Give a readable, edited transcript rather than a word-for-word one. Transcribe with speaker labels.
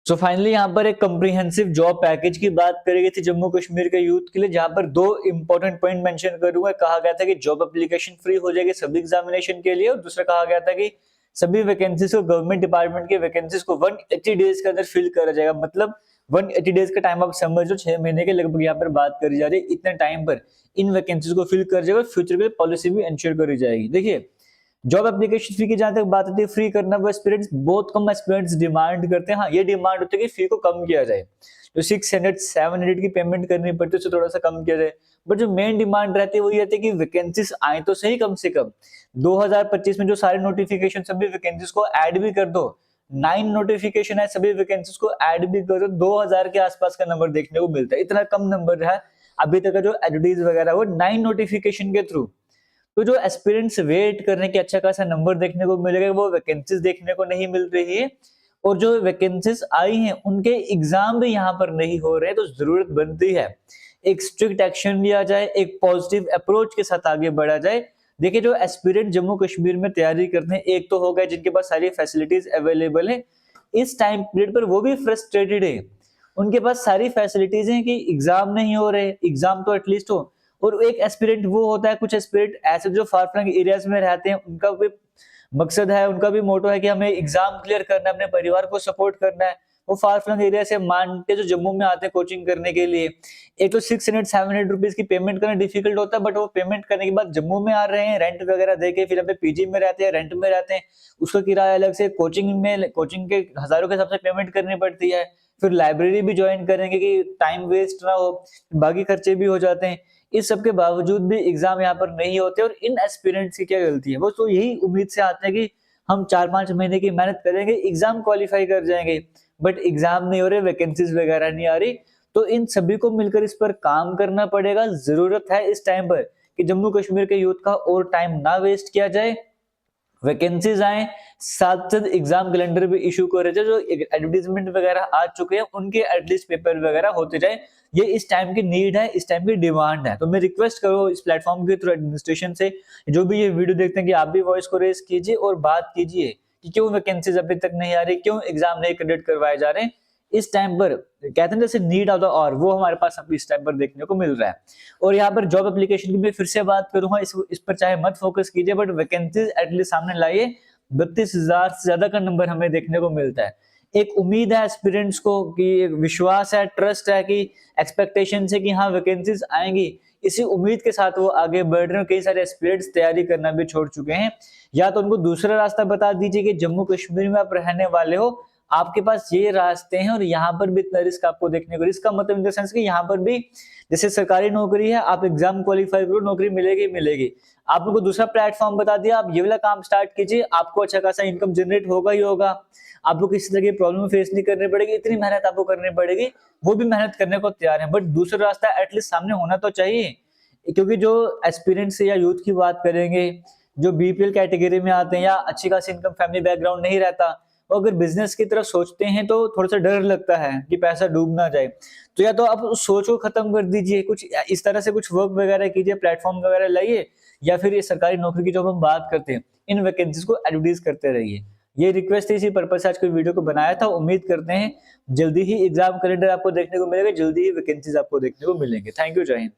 Speaker 1: So finally यहाँ पर एक कम्प्रिहेंसिव जॉब पैकेज की बात करी गई थी जम्मू कश्मीर के यूथ के लिए, जहां पर दो इंपॉर्टेंट पॉइंट मेंशन करूंगा। कहा गया था कि जॉब एप्लीकेशन फ्री हो जाएगी सभी एग्जामिनेशन के लिए, और दूसरा कहा गया था कि सभी वैकेंसीज को, गवर्नमेंट डिपार्टमेंट की वैकेंसीज को 180 डेज के अंदर फिल करा जाएगा। मतलब 180 डेज का टाइम आप समझ लो, 6 महीने के लगभग यहाँ पर बात करी जा रही है। इतने टाइम पर इन वैकेंसीज को फिल कर जाएगा, फ्यूचर के पॉलिसी भी इंश्योर करी जाएगी। देखिए, जॉब एप्लीकेशन फी की जहां तक बात होती है, फ्री करना वो एस्पिरेंट्स, बहुत कम एस्पिरेंट्स डिमांड करते हैं। हाँ, ये डिमांड होती है कि फी को कम किया जाए, जो 600 700 की पेमेंट करनी पड़ती है उसे थोड़ा सा कम किया जाए। बट जो मेन डिमांड रहती है वो ये रहती है कि वैकेंसीज आए तो सही, कम से कम 2025 में जो सारे नोटिफिकेशन सभी वैकेंसीज को ऐड भी कर दो। 9 नोटिफिकेशन है, सभी वैकेंसीज को ऐड भी कर दो, 2000 के आसपास का नंबर देखने को मिलता है। इतना कम नंबर है अभी तक का जो एडवर्टीज वगैरह, वो 9 नोटिफिकेशन के थ्रू। तो जो एस्पिरेंट्स वेट कर रहे हैं कि अच्छा खासा नंबर देखने को मिलेगा, वो वैकेंसीज देखने को नहीं मिल रही है। और जो वैकेंसीज आई हैं उनके एग्जाम भी यहाँ पर नहीं हो रहे हैं। तो जरूरत बनती है एक स्ट्रिक्ट एक्शन लिया जाए, एक पॉजिटिव अप्रोच के साथ आगे बढ़ा जाए। देखिए, जो एस्पिरेंट जम्मू कश्मीर में तैयारी करते हैं, एक तो हो गए जिनके पास सारी फैसिलिटीज अवेलेबल है इस टाइम पीरियड पर, वो भी फ्रस्ट्रेटेड है। उनके पास सारी फैसिलिटीज हैं कि एग्जाम नहीं हो रहे, एग्जाम तो एटलीस्ट हो। और एक एस्पिरेंट वो होता है, कुछ एस्पिरेंट ऐसे जो फार फ्लंग एरियाज में रहते हैं, उनका भी मकसद है, उनका भी मोटो है कि हमें एग्जाम क्लियर करना है, अपने परिवार को सपोर्ट करना है। वो फार फ्लंग एरिया से मानते जो जम्मू में आते हैं कोचिंग करने के लिए, एक तो 600 700 रुपीज की पेमेंट करना डिफिकल्ट होता है। बट वो पेमेंट करने के बाद जम्मू में आ रहे हैं, रेंट वगैरह देके, फिर यहाँ पीजी में रहते हैं, रेंट में रहते हैं, उसका किराया अलग से, कोचिंग के हजारों के हिसाब से पेमेंट करनी पड़ती है। फिर लाइब्रेरी भी ज्वाइन करेंगे कि टाइम वेस्ट ना हो, बाकी खर्चे भी हो जाते हैं। इस सब के बावजूद भी एग्जाम यहाँ पर नहीं होते। और इन एस्पिरेंट्स की क्या गलती है, वो तो यही उम्मीद से आते हैं कि हम 4-5 महीने की मेहनत करेंगे, एग्जाम क्वालिफाई कर जाएंगे। बट एग्जाम नहीं हो रहे, वैकेंसीज वगैरह नहीं आ रही। तो इन सभी को मिलकर इस पर काम करना पड़ेगा। जरूरत है इस टाइम पर कि जम्मू कश्मीर के यूथ का और टाइम ना वेस्ट किया जाए, वैकेंसीज आए, साथ साथ एग्जाम कैलेंडर भी इशू करे जाए, जो एडवर्टीजमेंट वगैरह आ चुके हैं उनके एटलीस्ट पेपर वगैरह होते जाए। ये इस टाइम की नीड है, इस टाइम की डिमांड है। तो मैं रिक्वेस्ट करो इस प्लेटफॉर्म के थ्रू एडमिनिस्ट्रेशन से, जो भी ये वीडियो देखते हैं, कि आप भी वॉइस को रेज कीजिए और बात कीजिए कि क्यों वैकेंसीज अभी तक नहीं आ रही, क्यों एग्जाम नहीं कंडक्ट करवाए जा रहे हैं। इस टाइम पर कहते हैं जैसे नीड ऑफ द और, वो हमारे पास अभी इस टाइम पर देखने को मिल रहा है। और यहाँ पर जॉब एप्लीकेशन की मैं फिर से बात करूंगा, इस पर चाहे मत फोकस कीजिए, बट वैकेंसीज एटलीस्ट सामने लाइए। 32,000 से ज्यादा का नंबर हमें देखने को मिलता है। एक उम्मीद है एस्पिरेंट्स को, कि एक विश्वास है, ट्रस्ट है, कि एक्सपेक्टेशन है कि हाँ वैकेंसीज आएंगी। इसी उम्मीद के साथ वो आगे बढ़ रहे हैं। कई सारे एस्पिरेंट्स तैयारी करना भी छोड़ चुके हैं। या तो उनको दूसरा रास्ता बता दीजिए कि जम्मू कश्मीर में आप रहने वाले हो, आपके पास ये रास्ते हैं, और यहाँ पर भी इतना रिस्क आपको देखने को, रिस्क का मतलब इन द सेंस कि यहाँ पर भी जैसे सरकारी नौकरी है, आप एग्जाम क्वालिफाई करो, नौकरी मिलेगी मिलेगी। आप उनको दूसरा प्लेटफॉर्म बता दिया, आप ये वाला काम स्टार्ट कीजिए, आपको अच्छा खासा इनकम जनरेट होगा ही होगा। आपको किसी तरह की प्रॉब्लम फेस नहीं करनी पड़ेगी, इतनी मेहनत आपको करनी पड़ेगी, वो भी मेहनत करने को तैयार है। बट दूसरा रास्ता एटलीस्ट सामने होना तो चाहिए। क्योंकि जो एस्पिरेंट्स या यूथ की बात करेंगे, जो बीपीएल कैटेगरी में आते हैं या अच्छी खासी इनकम फैमिली बैकग्राउंड नहीं रहता, वो अगर बिजनेस की तरफ सोचते हैं तो थोड़ा सा डर लगता है कि पैसा डूब ना जाए। तो या तो आप उस सोच को खत्म कर दीजिए, कुछ इस तरह से कुछ वर्क वगैरह कीजिए, प्लेटफॉर्म वगैरह लाइए, या फिर ये सरकारी नौकरी की जो हम बात करते हैं, इन वैकेंसीज को एडवर्टाइज करते रहिए। ये रिक्वेस्ट थी, इसी पर्पज से आज को वीडियो को बनाया था। उम्मीद करते हैं जल्दी ही एग्जाम कैलेंडर आपको देखने को मिलेगा, जल्दी ही वैकेंसीज आपको देखने को मिलेंगे। थैंक यू, जय हिंद।